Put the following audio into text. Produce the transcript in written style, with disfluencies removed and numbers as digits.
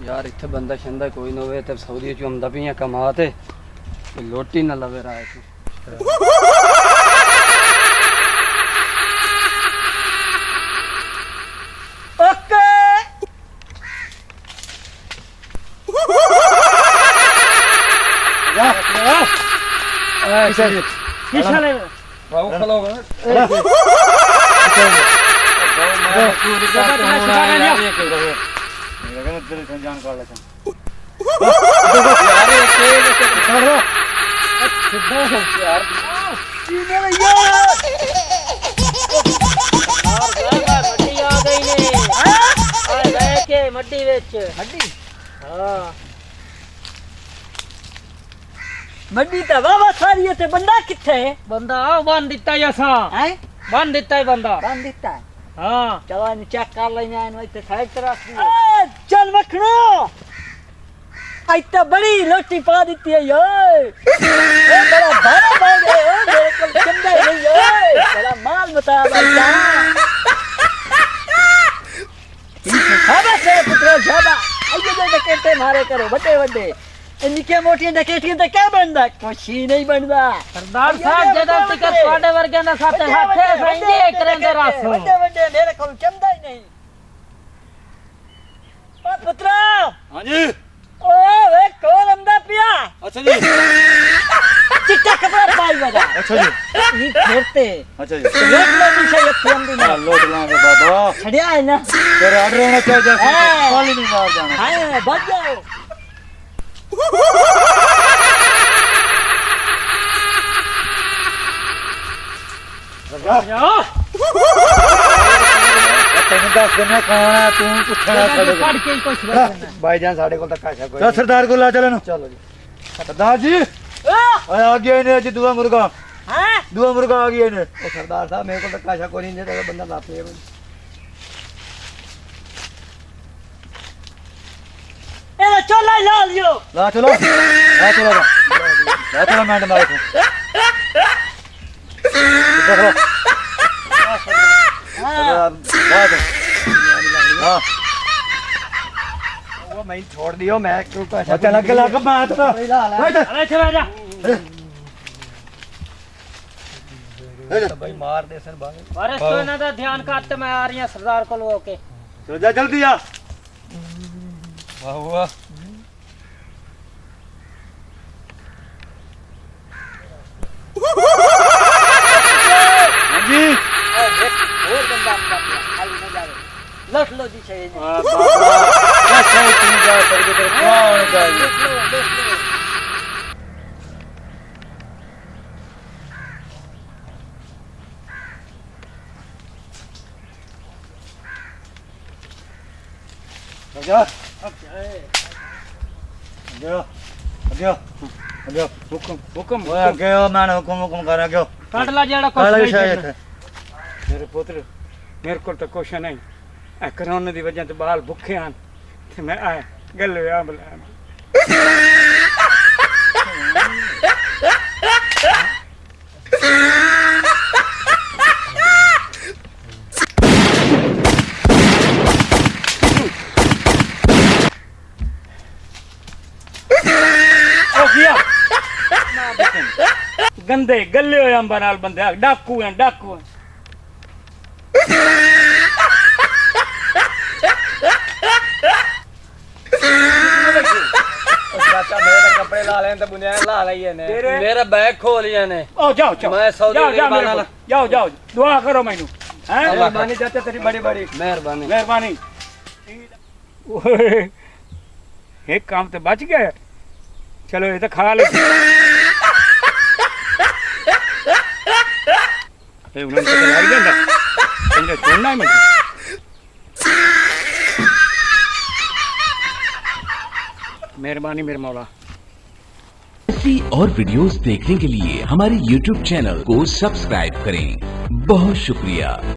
यार इत्थे बंदा शंदा कोई ना होवे ते सऊदी च आंदा पिया कमा ते लोटी ना लवे राय तू ओके किसा ले बाबू खलो जान कर लेता मड्डी विच मड्डी हां मड्डी तो वावा सारी है ते बंदा किथे है बंदा बन दिता है असा हैं बन दिता है बंदा बंद दिता है हां चलो इन चेक कर लेना इन इथे साइड पे रख दियो चल मखनो आई तो बड़ी लोटी पा देती है ये बड़ा भारा भाग है मेरे को चंदा नहीं है बड़ा माल बता बच्चा हां से पुत्र जाबा आइए जो डकेटे मारे करो बड़े बड़े इनके मोटी डकेटी तो क्या बनदा कुछ ही नहीं बनदा सरदार साहब जदा टिकट पाडे वर्गे ना साथे हाथे संगे करेंगे रासो बड़े बड़े मेरे को चंदा ही नहीं ओ पुत्र हां जी ओ वे कौन अंदा पिया अच्छा जी चिट्टा कपड़ा पाई बजा अच्छा जी ये फेरते अच्छा जी लोट लो पीछे ये फिल्म भी ना लोट लांगे बाबा छड़िया है ना तेरे ऑर्डर होना चाहिए कॉल नहीं मार जाना हां बच जाओ तेन दस देना कौन है तू पूछना पढ़ के ही कुछ बताना भाईजान साढ़े को काशा कोई सरदार को ला चलो चलो जी सरदार जी आ गया इन्हें जी दुआ मुर्गा हां दुआ मुर्गा आ गया इन्हें ओ सरदार साहब मेरे को काशा कोई नहीं दे बंदा ला पे ए चल ला लियो ला चलो ला चलो ला चलो मैडम मारो देखो हाँ वो मैं छोड़ दियो मैं क्यों काशा अच्छा लग लग बात ना अरे चला जा भाई मार दे सर भाई बारिश तो ना दा ध्यान काट मैं आ रही है सरदार को लो के चलो जा जल्दी आ वाह वाह जी और बंदा अंदा पिया खाली न जावे लट लो जी चाहिए कैसे तुम जा सकते तेरे कौन जाएगी जा गयो गयो गयो हुक्म हुक्म वो गयो मैंने हुक्म कर गयो काट ला जेड़ा काला कुछ शायद मेरे पुत्र मेरे को तो कुछ नहीं ए कोरोना दी वजह से बाल भूखे हैं ते मैं आ गल आ बुला ओ किया गंदे गले होए अंबर नाल बंदे डाकू हैं चाचा मेरे कपड़े ला लें तो बुनियाद ला लिए ने मेरा बैग खोल लिया ने ओ जाओ जाओ मैं सऊदी अरब जाओ दुआ करो मैनू हैं मेहरबानी चाचा तेरी बड़ी बड़ी मेहरबानी मेहरबानी एक काम तो बच गया चलो ये तो खा ले उन्होंने तो लग जाता इनका छोड़ना है मुझे मेहरबानी मेरे मौला और वीडियोस देखने के लिए हमारे YouTube चैनल को सब्सक्राइब करें। बहुत शुक्रिया।